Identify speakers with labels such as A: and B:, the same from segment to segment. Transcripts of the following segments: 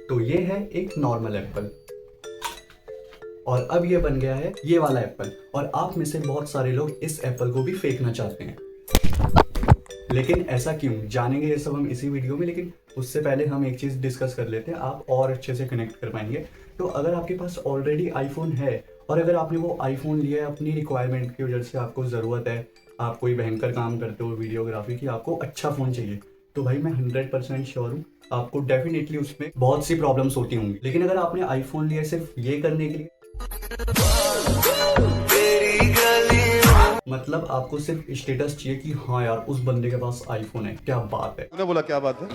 A: तो ये है एक नॉर्मल एप्पल और अब ये बन गया है ये वाला एप्पल, और आप में से बहुत सारे लोग इस एप्पल को भी फेंकना चाहते हैं। लेकिन ऐसा क्यों, जानेंगे ये सब हम इसी वीडियो में। लेकिन उससे पहले हम एक चीज़ डिस्कस कर लेते हैं, आप और अच्छे से कनेक्ट कर पाएंगे। तो अगर आपके पास ऑलरेडी आईफोन है और अगर आपने वो आईफोन लिया है अपनी रिक्वायरमेंट की वजह से, आपको ज़रूरत है, आप कोई भयंकर काम करते हो वीडियोग्राफी की, आपको अच्छा फ़ोन चाहिए, तो भाई मैं 100% श्योर हूँ आपको डेफिनेटली उसमें बहुत सी प्रॉब्लम्स होती होंगी। लेकिन अगर आपने आईफोन लिया सिर्फ ये करने के लिए, मतलब आपको सिर्फ स्टेटस चाहिए कि हाँ यार उस बंदे के पास आईफोन है, क्या बात है,
B: तूने बोला क्या बात है?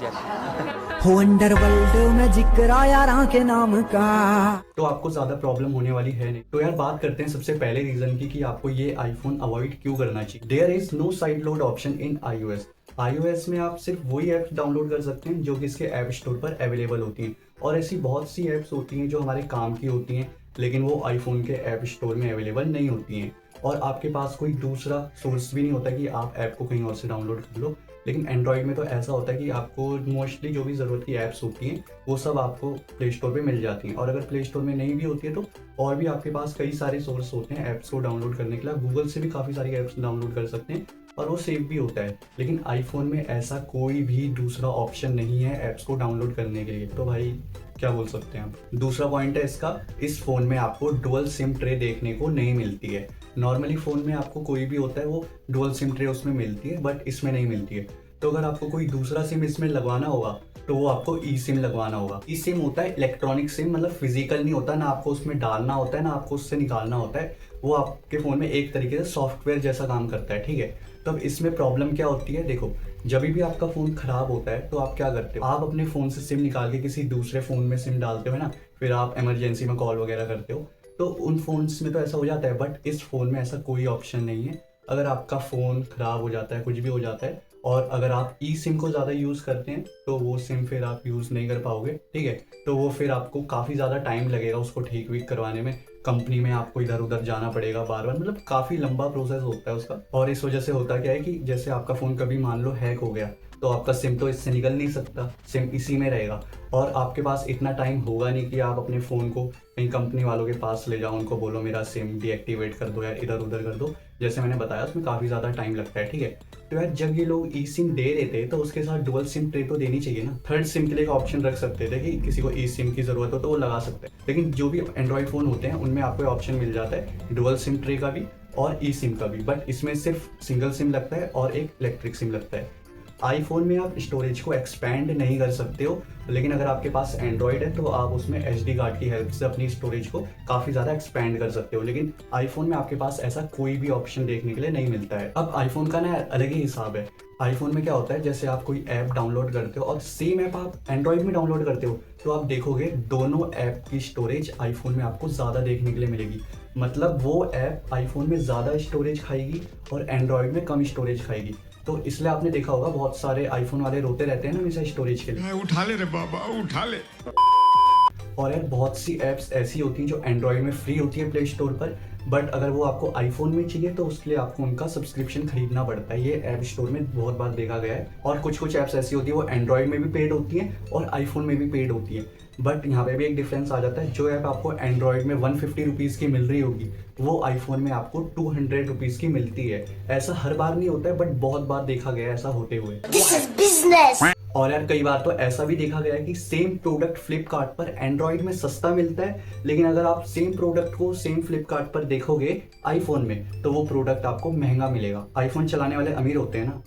C: हो अंडरवर्ल्ड में जिक्र आया राह के नाम का,
A: तो आपको ज्यादा प्रॉब्लम होने वाली है नहीं। तो यार बात करते हैं सबसे पहले रीजन की कि आपको ये आईफोन अवॉइड क्यों करना चाहिए। There is no side load option in iOS। iOS में आप सिर्फ वही ऐप्स डाउनलोड कर सकते हैं जो कि इसके ऐप स्टोर पर अवेलेबल होती हैं, और ऐसी बहुत सी ऐप्स होती हैं जो हमारे काम की होती हैं लेकिन वो आईफोन के ऐप स्टोर में अवेलेबल नहीं होती हैं, और आपके पास कोई दूसरा सोर्स भी नहीं होता कि आप ऐप को कहीं और से डाउनलोड कर लो। लेकिन एंड्रॉयड में तो ऐसा होता है कि आपको मोस्टली जो भी ज़रूरत की ऐप्स होती हैं वो सब आपको प्ले स्टोर पे मिल जाती हैं, और अगर प्ले स्टोर में नहीं भी होती है तो और भी आपके पास कई सारे सोर्स होते हैं ऐप्स को डाउनलोड करने के लिए। गूगल से भी काफ़ी सारी ऐप्स डाउनलोड कर सकते हैं और वो सेफ भी होता है। लेकिन आईफोन में ऐसा कोई भी दूसरा ऑप्शन नहीं है ऐप्स को डाउनलोड करने के लिए, तो भाई क्या बोल सकते हैं हम। दूसरा पॉइंट है इसका, इस फ़ोन में आपको डुअल सिम ट्रे देखने को नहीं मिलती है। नॉर्मली फ़ोन में आपको कोई भी होता है वो डुअल सिम ट्रे उसमें मिलती है, बट इसमें नहीं मिलती है। तो अगर आपको कोई दूसरा सिम इसमें लगवाना होगा तो वो आपको ई सिम लगवाना होगा। ई सिम होता है इलेक्ट्रॉनिक सिम, मतलब फिजिकल नहीं होता, ना आपको उसमें डालना होता है ना आपको उससे निकालना होता है, वो आपके फ़ोन में एक तरीके से सॉफ्टवेयर जैसा काम करता है, ठीक है। तो अब इसमें प्रॉब्लम क्या होती है, देखो जब भी आपका फ़ोन ख़राब होता है तो आप क्या करते हो, आप अपने फ़ोन से सिम निकाल के किसी दूसरे फ़ोन में सिम डालते हो ना, फिर आप इमरजेंसी में कॉल वगैरह करते हो, तो उन फ़ोन्स में तो ऐसा हो जाता है, बट इस फ़ोन में ऐसा कोई ऑप्शन नहीं है। अगर आपका फ़ोन ख़राब हो जाता है, कुछ भी हो जाता है, और अगर आप ई सिम को ज़्यादा यूज़ करते हैं तो वो सिम फिर आप यूज़ नहीं कर पाओगे, ठीक है। तो वो फिर आपको काफ़ी ज़्यादा टाइम लगेगा उसको ठीक वीक करवाने में, कंपनी में आपको इधर उधर जाना पड़ेगा बार बार, मतलब काफ़ी लंबा प्रोसेस होता है उसका। और इस वजह से होता क्या है कि जैसे आपका फ़ोन कभी मान लो हैक हो गया तो आपका सिम तो इससे निकल नहीं सकता, सिम इसी में रहेगा, और आपके पास इतना टाइम होगा नहीं कि आप अपने फ़ोन को कहीं कंपनी वालों के पास ले जाओ, उनको बोलो मेरा सिम डीएक्टिवेट कर दो या इधर उधर कर दो। जैसे मैंने बताया उसमें काफ़ी ज़्यादा टाइम लगता है, ठीक है। तो यार जब ये लोग ई सिम दे रहे थे तो उसके साथ डुअल सिम ट्रे तो देनी चाहिए ना। थर्ड सिम के लिए एक ऑप्शन रख सकते थे कि किसी को ई सिम की ज़रूरत हो तो वो लगा सकते हैं। लेकिन जो भी एंड्रॉयड फ़ोन होते हैं उनमें आपको ऑप्शन मिल जाता है डुअल सिम ट्रे का भी और ई सिम का भी, बट इसमें सिर्फ सिंगल सिम लगता है और एक इलेक्ट्रिक सिम लगता है। आईफोन में आप स्टोरेज को एक्सपेंड नहीं कर सकते हो, लेकिन अगर आपके पास एंड्रॉयड है तो आप उसमें एचडी कार्ड की हेल्प से अपनी स्टोरेज को काफ़ी ज़्यादा एक्सपेंड कर सकते हो। लेकिन आईफोन में आपके पास ऐसा कोई भी ऑप्शन देखने के लिए नहीं मिलता है। अब आईफोन का ना अलग ही हिसाब है। आईफोन में क्या होता है, जैसे आप कोई ऐप डाउनलोड करते हो और सेम ऐप आप एंड्रॉयड में डाउनलोड करते हो तो आप देखोगे दोनों ऐप की स्टोरेज आईफोन में आपको ज़्यादा देखने के लिए मिलेगी। मतलब वो ऐप आईफोन में ज़्यादा स्टोरेज खाएगी और एंड्रॉयड में कम स्टोरेज खाएगी। तो इसलिए आपने देखा होगा बहुत सारे आईफोन वाले रोते रहते हैं ना हमेशा स्टोरेज के लिए।
B: उठा ले रे बाबा, उठा ले।
A: और यार बहुत सी ऐप्स ऐसी होती हैं जो एंड्रॉयड में फ्री होती है प्ले स्टोर पर, बट अगर वो आपको आईफोन में चाहिए तो उसके लिए आपको उनका सब्सक्रिप्शन खरीदना पड़ता है। ये ऐप स्टोर में बहुत बार देखा गया है। और कुछ कुछ ऐप्स ऐसी होती है वो एंड्रॉयड में भी पेड होती हैं और आईफोन में भी पेड होती हैं, बट यहाँ पे भी एक डिफरेंस आ जाता है। जो ऐप आपको एंड्रॉयड में 150 रुपीज़ की मिल रही होगी वो आईफोन में आपको 200 रुपीज़ की मिलती है। ऐसा हर बार नहीं होता है, बट बहुत बार देखा गया है ऐसा होते हुए। और यार कई बार तो ऐसा भी देखा गया है कि सेम प्रोडक्ट फ्लिपकार्ट पर एंड्रॉयड में सस्ता मिलता है, लेकिन अगर आप सेम प्रोडक्ट को सेम फ्लिपकार्ट पर देखोगे आईफोन में तो वो प्रोडक्ट आपको महंगा मिलेगा। आईफोन चलाने वाले अमीर होते हैं ना।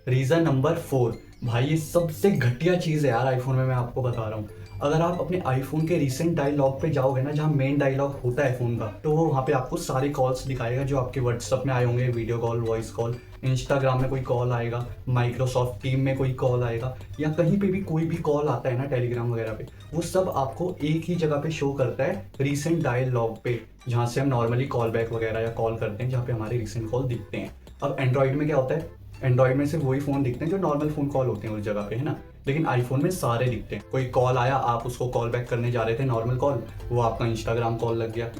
A: रीज़न नंबर 4, भाई ये सबसे घटिया चीज़ है यार आईफोन में, मैं आपको बता रहा हूँ। अगर आप अपने आईफोन के रिसेंट डायलॉग पे जाओगे ना, जहाँ मेन डायलॉग होता है फ़ोन का, तो वो वहाँ पे आपको सारे कॉल्स दिखाएगा जो आपके व्हाट्सअप में आए होंगे, video call, voice call, Instagram में कोई कॉल आएगा, माइक्रोसॉफ्ट टीम में कोई कॉल आएगा, या कहीं पे भी कोई भी कॉल आता है ना टेलीग्राम वगैरह पे, वो सब आपको एक ही जगह पे शो करता है रिसेंट डायलॉग पे, जहाँ से हम नॉर्मली कॉल बैक वगैरह या कॉल करते हैं, जहाँ पे हमारे रिसेंट कॉल दिखते हैं। अब एंड्रॉयड में क्या होता है, एंड्रॉयड में सिर्फ वही फ़ोन दिखते हैं जो नॉर्मल फ़ोन कॉल होते हैं उस जगह पे, है ना। लेकिन आईफोन में सारे दिखते हैं। कोई कॉल आया, आप उसको कॉल बैक करने जा रहे थे नॉर्मल कॉल, वो आपका इंस्टाग्राम कॉल लग गया।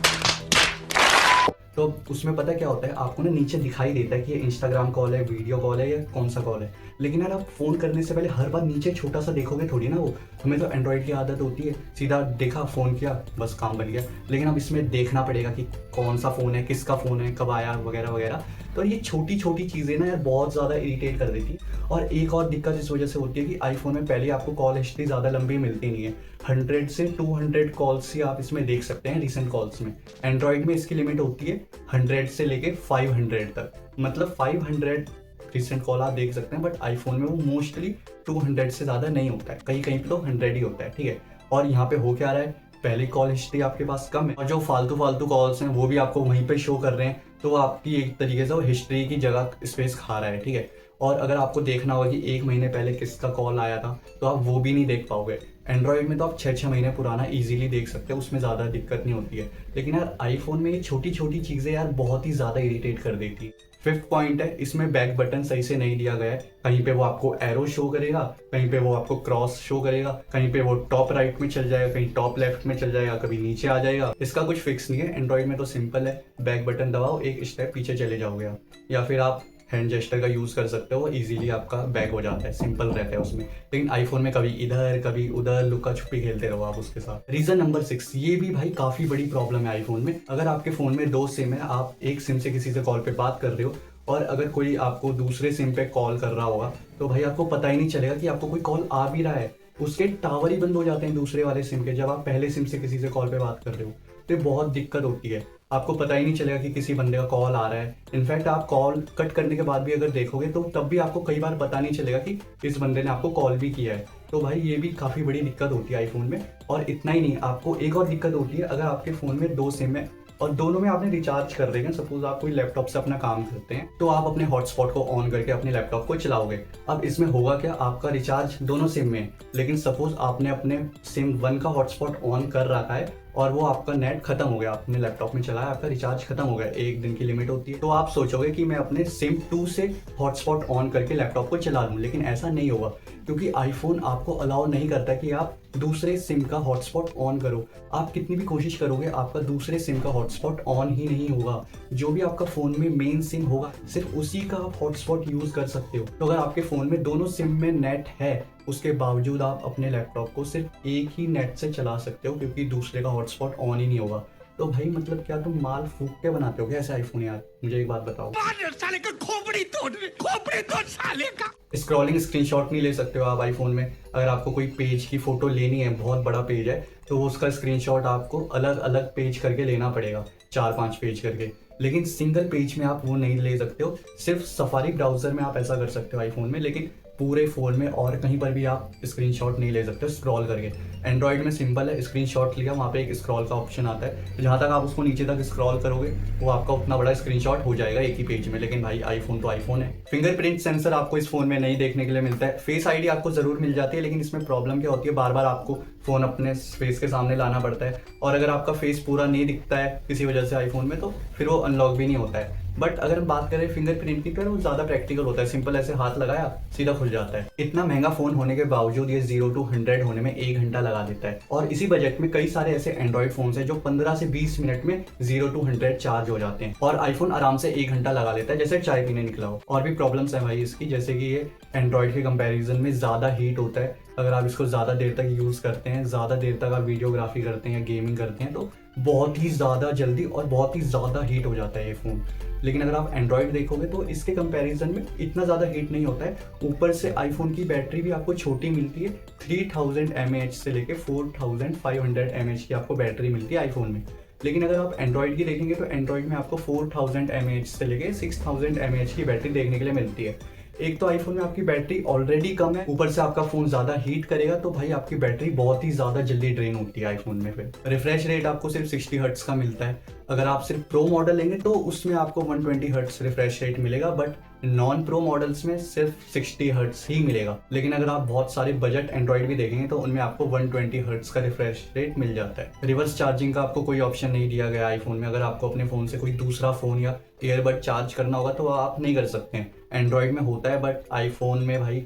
A: तो उसमें पता क्या होता है, आपको ना नीचे दिखाई देता है कि ये इंस्टाग्राम कॉल है, वीडियो कॉल है या कौन सा कॉल है। लेकिन यार आप फ़ोन करने से पहले हर बार नीचे छोटा सा देखोगे थोड़ी ना। वो हमें तो एंड्रॉइड की आदत होती है, सीधा देखा, फ़ोन किया, बस काम बन गया। लेकिन अब इसमें देखना पड़ेगा कि कौन सा फ़ोन है, किसका फ़ोन है, कब आया, वगैरह वगैरह। तो ये छोटी छोटी चीज़ें ना यार बहुत ज़्यादा इरिटेट कर देती है। और एक और दिक्कत इस वजह से होती है कि आईफोन में पहले आपको कॉल हिस्ट्री ज़्यादा लंबी मिलती नहीं है। 100 से 200 कॉल्स ही आप इसमें देख सकते हैं रिसेंट कॉल्स में। एंड्रॉइड में इसकी लिमिट होती है 100 से लेके 500 तक, मतलब 500 रिसेंट कॉल आप देख सकते हैं। बट आईफोन में वो मोस्टली 200 से ज़्यादा नहीं होता है, कहीं कहीं पे तो 100 ही होता है, ठीक है। और यहाँ पे हो क्या रहा है, पहले कॉल हिस्ट्री आपके पास कम है और जो फालतू फालतू कॉल्स हैं वो भी आपको वहीं पे शो कर रहे हैं। तो वो आपकी एक तरीके से वो हिस्ट्री की जगह स्पेस खा रहा है, ठीक है। और अगर आपको देखना होगा कि 1 महीने पहले किसका कॉल आया था तो आप वो भी नहीं देख पाओगे। एंड्रॉइड में तो आप 6-6 महीने पुराना इजीली देख सकते हो, उसमें ज़्यादा दिक्कत नहीं होती है। लेकिन यार आईफोन में ये छोटी छोटी चीज़ें यार बहुत ही ज़्यादा इरिटेट कर देती है। 5th पॉइंट है, इसमें बैक बटन सही से नहीं दिया गया है। कहीं पे वो आपको एरो शो करेगा, कहीं पे वो आपको क्रॉस शो करेगा, कहीं पे वो टॉप राइट में चल जाएगा, कहीं टॉप लेफ्ट में चल जाएगा, कभी नीचे आ जाएगा। इसका कुछ फिक्स नहीं है। एंड्रॉइड में तो सिंपल है, बैक बटन दबाओ, एक स्टेप पीछे चले जाओगे आप, या फिर आप हैंड जेस्टर का यूज़ कर सकते हो, इजीली आपका बैक हो जाता है, सिंपल रहता है उसमें। लेकिन आईफोन में कभी इधर कभी उधर लुका छुपी खेलते रहो आप उसके साथ। रीज़न नंबर 6, ये भी भाई काफ़ी बड़ी प्रॉब्लम है आईफोन में। अगर आपके फ़ोन में 2 सिम है, आप एक सिम से किसी से कॉल पे बात कर रहे हो और अगर कोई आपको दूसरे सिम पे कॉल कर रहा होगा तो भाई आपको पता ही नहीं चलेगा कि आपको कोई कॉल आ भी रहा है। उसके टावर ही बंद हो जाते हैं दूसरे वाले सिम के, जब आप पहले सिम से किसी से कॉल पे बात कर रहे हो। तो ये बहुत दिक्कत होती है, आपको पता ही नहीं चलेगा कि किसी बंदे का कॉल आ रहा है। इनफैक्ट आप कॉल कट करने के बाद भी अगर देखोगे तो तब भी आपको कई बार पता नहीं चलेगा कि इस बंदे ने आपको कॉल भी किया है। तो भाई ये भी काफ़ी बड़ी दिक्कत होती है आईफोन में। और इतना ही नहीं, आपको एक और दिक्कत होती है, अगर आपके फ़ोन में 2 सिम है और दोनों में आपने रिचार्ज कर रहे हैं, सपोज आप कोई लैपटॉप से अपना काम करते हैं तो आप अपने हॉटस्पॉट को ऑन करके अपने लैपटॉप को चलाओगे। अब इसमें होगा क्या, आपका रिचार्ज दोनों सिम में है, लेकिन सपोज आपने अपने सिम 1 का हॉटस्पॉट ऑन कर रखा है और वो आपका नेट खत्म हो गया, आपने लैपटॉप में चलाया, आपका रिचार्ज खत्म हो गया, 1 दिन की लिमिट होती है। तो आप सोचोगे कि मैं अपने सिम 2 से हॉटस्पॉट ऑन करके लैपटॉप को चला लूँ, लेकिन ऐसा नहीं होगा, क्योंकि आईफोन आपको अलाउ नहीं करता कि आप दूसरे सिम का हॉटस्पॉट ऑन करो। आप कितनी भी कोशिश करोगे आपका दूसरे सिम का हॉटस्पॉट ऑन ही नहीं होगा। जो भी आपका फ़ोन में मेन सिम होगा सिर्फ उसी का आप हॉटस्पॉट यूज़ कर सकते हो। तो अगर आपके फ़ोन में दोनों सिम में नेट है, उसके बावजूद आप अपने लैपटॉप को सिर्फ एक ही नेट से चला सकते हो, क्योंकि दूसरे का हॉटस्पॉट ऑन ही नहीं होगा। तो भाई मतलब क्या तुम माल फूक के बनाते हो क्या ऐसे आईफोन यार? मुझे एक बात बताओ।
B: साले का खोपड़ी तोड़ साले का।
A: स्क्रॉलिंग स्क्रीनशॉट नहीं ले सकते हो आप आईफोन में। अगर आपको कोई पेज की फ़ोटो लेनी है, बहुत बड़ा पेज है, तो उसका स्क्रीनशॉट आपको अलग अलग पेज करके लेना पड़ेगा, 4-5 पेज करके। लेकिन सिंगल पेज में आप वो नहीं ले सकते हो। सिर्फ सफारी ब्राउज़र में आप ऐसा कर सकते हो आईफोन में, लेकिन पूरे फ़ोन में और कहीं पर भी आप स्क्रीनशॉट नहीं ले सकते स्क्रॉल करके। एंड्रॉइड में सिंपल है, स्क्रीनशॉट लिया, वहाँ पे एक स्क्रॉल का ऑप्शन आता है, तो जहाँ तक आप उसको नीचे तक स्क्रॉल करोगे वो आपका उतना बड़ा स्क्रीनशॉट हो जाएगा एक ही पेज में। लेकिन भाई आईफोन तो आईफोन है। फिंगरप्रिंट सेंसर आपको इस फ़ोन में नहीं देखने के लिए मिलता है। फेस आईडी आपको ज़रूर मिल जाती है, लेकिन इसमें प्रॉब्लम क्या होती है, बार बार आपको फ़ोन अपने फेस के सामने लाना पड़ता है, और अगर आपका फेस पूरा नहीं दिखता है किसी वजह से आईफोन में तो फिर वो अनलॉक भी नहीं होता है। बट अगर हम बात करें फिंगरप्रिंट की तो वो ज़्यादा प्रैक्टिकल होता है, सिंपल ऐसे हाथ लगाया सीधा खुल जाता है। इतना महंगा फ़ोन होने के बावजूद ये 0 to 100 होने में 1 घंटा लगा देता है। और इसी बजट में कई सारे ऐसे एंड्रॉइड फ़ोन्स हैं जो 15 से 20 मिनट में 0 to 100 चार्ज हो जाते हैं, और आईफोन आराम से 1 घंटा लगा लेता है, जैसे चाय पीने निकला हो। और भी प्रॉब्लम्स हैं भाई इसकी, जैसे कि ये एंड्रॉइड के कंपैरिजन में ज़्यादा हीट होता है। अगर आप इसको ज़्यादा देर तक यूज़ करते हैं, ज़्यादा देर तक आप वीडियोग्राफी करते हैं या गेमिंग करते हैं, तो बहुत ही ज़्यादा जल्दी और बहुत ही ज़्यादा हीट हो जाता है ये फ़ोन। लेकिन अगर आप एंड्रॉइड देखोगे तो इसके कंपैरिजन में इतना ज़्यादा हीट नहीं होता है। ऊपर से आईफोन की बैटरी भी आपको छोटी मिलती है, 3000 mAh से लेके 4500 mAh की आपको बैटरी मिलती है आईफोन में। लेकिन अगर आप एंड्रॉइड की देखेंगे तो एंड्रॉइड में आपको 4000 mAh से लेके 6000 mAh की बैटरी देखने के लिए मिलती है। एक तो आईफोन में आपकी बैटरी ऑलरेडी कम है, ऊपर से आपका फोन ज्यादा हीट करेगा, तो भाई आपकी बैटरी बहुत ही ज्यादा जल्दी ड्रेन होती है आईफोन में। फिर रिफ्रेश रेट आपको सिर्फ 60 हर्ट्ज का मिलता है। अगर आप सिर्फ प्रो मॉडल लेंगे तो उसमें आपको 120 हर्ट्ज रिफ्रेश रेट मिलेगा, बट नॉन प्रो मॉडल्स में सिर्फ 60 हर्ट्ज ही मिलेगा। लेकिन अगर आप बहुत सारे बजट एंड्रॉइड भी देखेंगे तो उनमें आपको 120 हर्ट्ज का रिफ्रेश रेट मिल जाता है। रिवर्स चार्जिंग का आपको कोई ऑप्शन नहीं दिया गया आईफोन में। अगर आपको अपने फ़ोन से कोई दूसरा फ़ोन या ईयरबड चार्ज करना होगा तो आप नहीं कर सकते हैं। एंड्रॉइड में होता है, बट आईफोन में भाई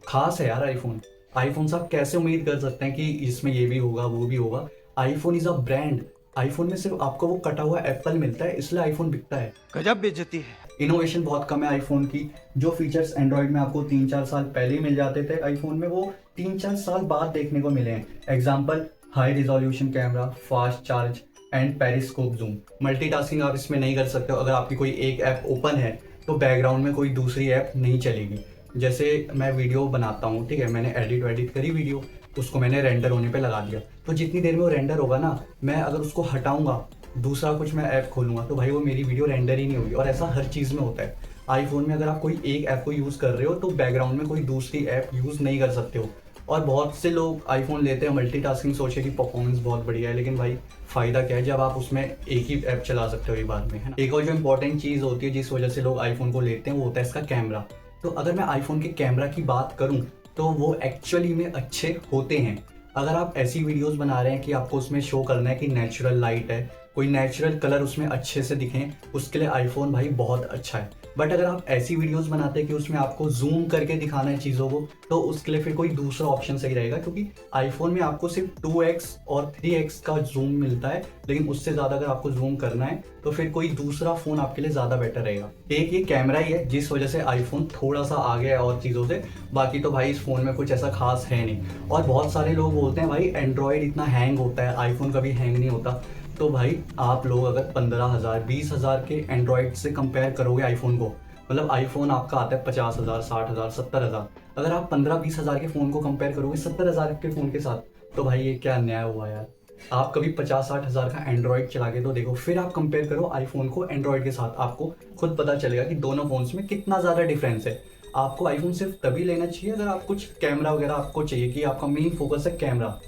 A: खास है यार आईफोन से आप कैसे उम्मीद कर सकते हैं कि इसमें ये भी होगा वो भी होगा। IPhone is a brand, iPhone में सिर्फ आपको वो कटा हुआ एप्पल मिलता है, इसलिए आईफोन बिकता है।
B: गजब बेइज्जती है।
A: इनोवेशन बहुत कम है आईफोन की। जो फीचर्स एंड्रॉइड में आपको 3-4 साल पहले ही मिल जाते थे, आईफोन में वो 3-4 साल बाद देखने को मिले हैं। Example, high resolution camera, fast charge and periscope zoom. Multitasking आप इसमें नहीं कर सकते हो। अगर आपकी कोई एक ऐप ओपन है तो बैकग्राउंड में कोई दूसरी ऐप नहीं चलेगी। जैसे मैं वीडियो बनाता हूँ, ठीक है, मैंने एडिट करी वीडियो, उसको मैंने रेंडर होने पे लगा दिया, तो जितनी देर में वो रेंडर होगा ना, मैं अगर उसको हटाऊंगा, दूसरा कुछ मैं ऐप खोलूंगा, तो भाई वो मेरी वीडियो रेंडर ही नहीं होगी। और ऐसा हर चीज़ में होता है। आईफोन में अगर आप कोई एक ऐप को यूज़ कर रहे हो तो बैकग्राउंड में कोई दूसरी ऐप यूज़ नहीं कर सकते हो। और बहुत से लोग आईफोन लेते हैं मल्टीटास्किंग सोचे कि परफॉर्मेंस बहुत बढ़िया है, लेकिन भाई फ़ायदा क्या है जब आप उसमें एक ही ऐप चला सकते हो एक बार में, है ना। एक और जो इंपॉर्टेंट चीज़ होती है जिस वजह से लोग आईफोन को लेते हैं वो होता है इसका कैमरा। तो अगर मैं आईफोन के कैमरा की बात करूँ तो वो एक्चुअली में अच्छे होते हैं। अगर आप ऐसी वीडियोस बना रहे हैं कि आपको उसमें शो करना है कि नेचुरल लाइट है, कोई नेचुरल कलर उसमें अच्छे से दिखें, उसके लिए आईफोन भाई बहुत अच्छा है। बट अगर आप ऐसी वीडियोस बनाते हैं कि उसमें आपको जूम करके दिखाना है चीज़ों को, तो उसके लिए फिर कोई दूसरा ऑप्शन सही रहेगा, क्योंकि आईफोन में आपको सिर्फ 2x और 3x का जूम मिलता है, लेकिन उससे ज़्यादा अगर आपको जूम करना है तो फिर कोई दूसरा फ़ोन आपके लिए ज़्यादा बेटर रहेगा। एक ये कैमरा ही है जिस वजह से आईफोन थोड़ा सा आगे है और चीज़ों से, बाकी तो भाई इस फ़ोन में कुछ ऐसा खास है नहीं। और बहुत सारे लोग बोलते हैं भाई एंड्रॉयड इतना हैंग होता है, आईफोन कभी हैंग नहीं होता। तो भाई आप लोग अगर 15,000 20,000 के एंड्रॉयड से कंपेयर करोगे आईफोन को, मतलब आईफोन आपका आता है 50,000 60,000 70,000, अगर आप 15-20,000 के फ़ोन को कंपेयर करोगे 70,000 के फ़ोन के साथ, तो भाई ये क्या अन्याय हुआ यार। आप कभी 50-60,000 का एंड्रॉयड चला के तो देखो, फिर आप कंपेयर करो आईफोन को एंड्रॉयड के साथ, आपको खुद पता चलेगा कि दोनों फ़ोन्स में कितना ज़्यादा डिफरेंस है। आपको आईफोन सिर्फ तभी लेना चाहिए अगर आप कुछ कैमरा वगैरह आपको चाहिए कि आपका मेन फोकस है कैमरा,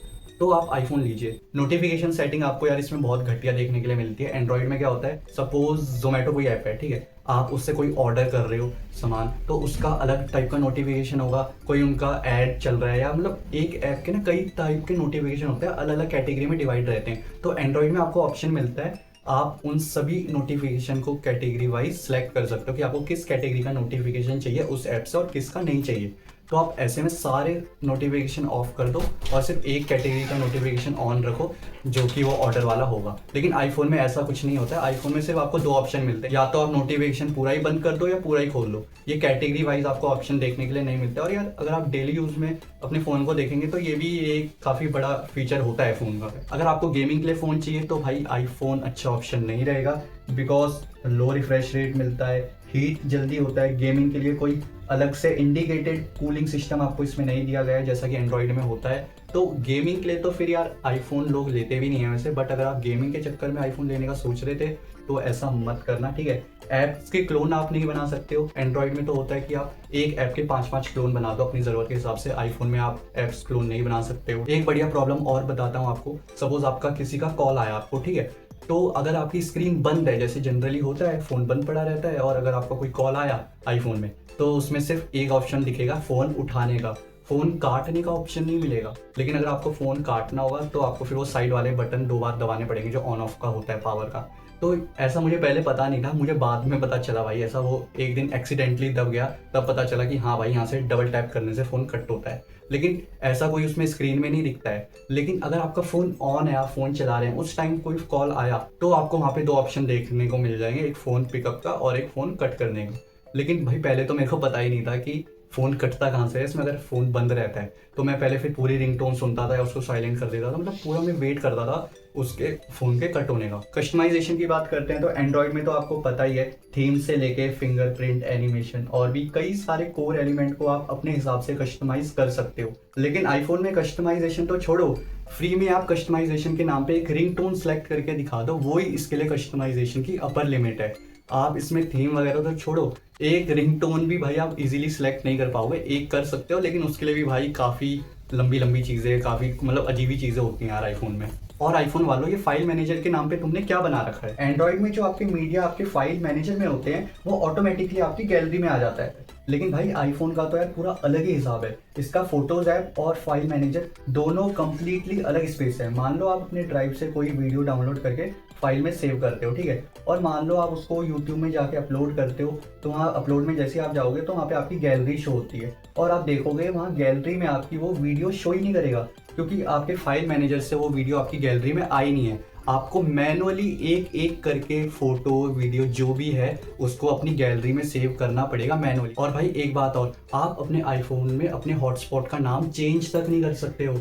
A: तो आप आईफोन लीजिए। नोटिफिकेशन सेटिंग आपको यार इसमें बहुत घटिया देखने के लिए मिलती है। एंड्रॉइड में क्या होता है, सपोज जोमेटो कोई ऐप है, ठीक है, आप उससे कोई ऑर्डर कर रहे हो सामान, तो उसका अलग टाइप का नोटिफिकेशन होगा, कोई उनका ऐड चल रहा है, या मतलब एक ऐप के ना कई टाइप के नोटिफिकेशन होते हैं, अलग अलग कैटेगरी में डिवाइड रहते हैं। तो एंड्रॉइड में आपको ऑप्शन मिलता है, आप उन सभी नोटिफिकेशन को कैटेगरी वाइज सेलेक्ट कर सकते हो कि आपको किस कैटेगरी का नोटिफिकेशन चाहिए उस ऐप से और किसका नहीं चाहिए। तो आप ऐसे में सारे नोटिफिकेशन ऑफ कर दो और सिर्फ एक कैटेगरी का नोटिफिकेशन ऑन रखो जो कि वो ऑर्डर वाला होगा। लेकिन आईफोन में ऐसा कुछ नहीं होता है। आईफोन में सिर्फ आपको 2 ऑप्शन मिलते हैं, या तो आप नोटिफिकेशन पूरा ही बंद कर दो या पूरा ही खोल लो। ये कैटेगरी वाइज आपको ऑप्शन देखने के लिए नहीं मिलता। और यार अगर आप डेली यूज़ में अपने फ़ोन को देखेंगे तो ये भी एक काफ़ी बड़ा फीचर होता है फ़ोन का। अगर आपको गेमिंग के लिए फ़ोन चाहिए तो भाई आईफोन अच्छा ऑप्शन नहीं रहेगा, बिकॉज लो रिफ्रेश रेट मिलता है, हीट जल्दी होता है। गेमिंग के लिए कोई अलग से इंडिकेटेड कूलिंग सिस्टम आपको इसमें नहीं दिया गया है जैसा कि एंड्रॉइड में होता है। तो गेमिंग के लिए तो फिर यार आईफोन लोग लेते भी नहीं है वैसे, बट अगर आप गेमिंग के चक्कर में आईफोन लेने का सोच रहे थे तो ऐसा मत करना, ठीक है। ऐप्स के क्लोन आप नहीं बना सकते हो। एंड्रॉइड में तो होता है कि आप एक ऐप के 5-5 क्लोन बना दो अपनी ज़रूरत के हिसाब से। आईफोन में आप ऐप्स क्लोन नहीं बना सकते हो। एक बढ़िया प्रॉब्लम और बताता हूँ आपको। सपोज आपका किसी का कॉल आया आपको, ठीक है, तो अगर आपकी स्क्रीन बंद है, जैसे जनरली होता है फ़ोन बंद पड़ा रहता है, और अगर आपका कोई कॉल आया आईफोन में तो उसमें सिर्फ एक ऑप्शन दिखेगा फ़ोन उठाने का, फ़ोन काटने का ऑप्शन नहीं मिलेगा। लेकिन अगर आपको फ़ोन काटना होगा तो आपको फिर वो साइड वाले बटन 2 बार दबाने पड़ेंगे जो ऑन ऑफ का होता है पावर का। तो ऐसा मुझे पहले पता नहीं था, मुझे बाद में पता चला भाई ऐसा। वो एक दिन एक्सीडेंटली दब गया, तब पता चला कि हाँ भाई यहाँ से डबल टैप करने से फ़ोन कट होता है। लेकिन ऐसा कोई उसमें स्क्रीन में नहीं दिखता है। लेकिन अगर आपका फ़ोन ऑन है, आप फ़ोन चला रहे हैं, उस टाइम कोई कॉल आया तो आपको वहाँ पे 2 ऑप्शन देखने को मिल जाएंगे, एक फ़ोन पिकअप का और एक फ़ोन कट करने का। लेकिन भाई पहले तो मेरे को पता ही नहीं था कि फ़ोन कटता कहाँ से है इसमें अगर फ़ोन बंद रहता है। तो मैं पहले फिर पूरी रिंगटोन सुनता था या उसको साइलेंट कर देता था, मतलब पूरा मैं वेट करता था उसके फ़ोन के कट होने का। कस्टमाइजेशन की बात करते हैं तो एंड्रॉइड में तो आपको पता ही है, थीम से लेके फिंगरप्रिंट, एनिमेशन और भी कई सारे कोर एलिमेंट को आप अपने हिसाब से कस्टमाइज कर सकते हो। लेकिन आईफोन में कस्टमाइजेशन तो छोड़ो, फ्री में आप कस्टमाइजेशन के नाम पे एक रिंगटोन सेलेक्ट करके दिखा दो, वो ही इसके लिए कस्टमाइजेशन की अपर लिमिट है। आप इसमें थीम वगैरह तो छोड़ो, एक रिंगटोन भी भाई आप इजीली सेलेक्ट नहीं कर पाओगे। एक कर सकते हो लेकिन उसके लिए भी भाई काफ़ी लंबी लंबी चीज़ें, काफ़ी मतलब अजीबी चीज़ें होती हैं यार आईफोन में। और आईफोन वालों, ये फाइल मैनेजर के नाम पे तुमने क्या बना रखा है? एंड्रॉइड में जो आपके मीडिया आपके फाइल मैनेजर में होते हैं वो ऑटोमेटिकली आपकी गैलरी में आ जाता है। लेकिन भाई आईफोन का तो यार पूरा अलग ही हिसाब है। इसका फोटोज ऐप और फाइल मैनेजर दोनों कंप्लीटली अलग स्पेस है। मान लो आप अपने ड्राइव से कोई वीडियो डाउनलोड करके फाइल में सेव करते हो, ठीक है, और मान लो आप उसको यूट्यूब में जाके अपलोड करते हो, तो वहाँ अपलोड में जैसे आप जाओगे तो वहाँ पे आपकी गैलरी शो होती है और आप देखोगे वहाँ गैलरी में आपकी वो वीडियो शो ही नहीं करेगा। क्योंकि आपके फाइल मैनेजर से वो वीडियो आपकी गैलरी में आई नहीं है। आपको मैनुअली एक एक करके फोटो वीडियो जो भी है उसको अपनी गैलरी में सेव करना पड़ेगा मैनुअली। और भाई एक बात और, आप अपने आईफोन में अपने हॉटस्पॉट का नाम चेंज तक नहीं कर सकते हो।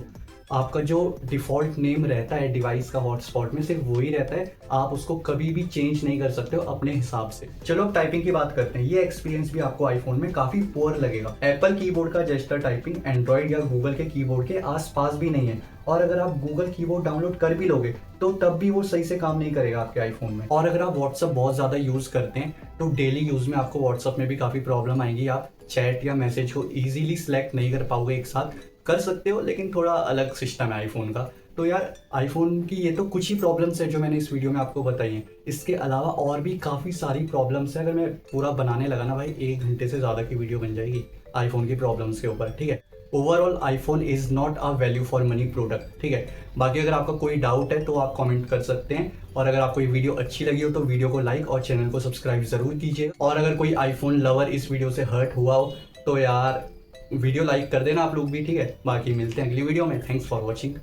A: आपका जो डिफ़ॉल्ट नेम रहता है डिवाइस का हॉटस्पॉट में सिर्फ वही रहता है, आप उसको कभी भी चेंज नहीं कर सकते हो अपने हिसाब से। चलो अब टाइपिंग की बात करते हैं। ये एक्सपीरियंस भी आपको आईफोन में काफ़ी पुअर लगेगा। एप्पल कीबोर्ड का जेस्चर टाइपिंग एंड्रॉइड या गूगल के कीबोर्ड के आसपास भी नहीं है, और अगर आप गूगल कीबोर्ड डाउनलोड कर भी लोगे तो तब भी वो सही से काम नहीं करेगा आपके आईफोन में। और अगर आप व्हाट्सअप बहुत ज़्यादा यूज़ करते हैं तो डेली यूज़ में आपको व्हाट्सअप में भी काफ़ी प्रॉब्लम आएगी। आप चैट या मैसेज को ईजिली सेलेक्ट नहीं कर पाओगे, एक साथ कर सकते हो लेकिन थोड़ा अलग सिस्टम है आईफोन का। तो यार आईफोन की ये तो कुछ ही प्रॉब्लम्स है जो मैंने इस वीडियो में आपको बताई हैं। इसके अलावा और भी काफ़ी सारी प्रॉब्लम्स है। अगर मैं पूरा बनाने लगा ना भाई 1 घंटे से ज़्यादा की वीडियो बन जाएगी आईफोन की प्रॉब्लम्स के ऊपर, ठीक है। Overall iPhone is not a value for money product, ठीक है। बाकी अगर आपका कोई डाउट है तो आप कमेंट कर सकते हैं, और अगर आपको ये वीडियो अच्छी लगी हो तो वीडियो को लाइक और चैनल को सब्सक्राइब ज़रूर कीजिए। और अगर कोई आईफोन लवर इस वीडियो से हर्ट हुआ हो तो यार वीडियो लाइक कर देना आप लोग भी, ठीक है। बाकी मिलते हैं अगली वीडियो में। Thanks for watching.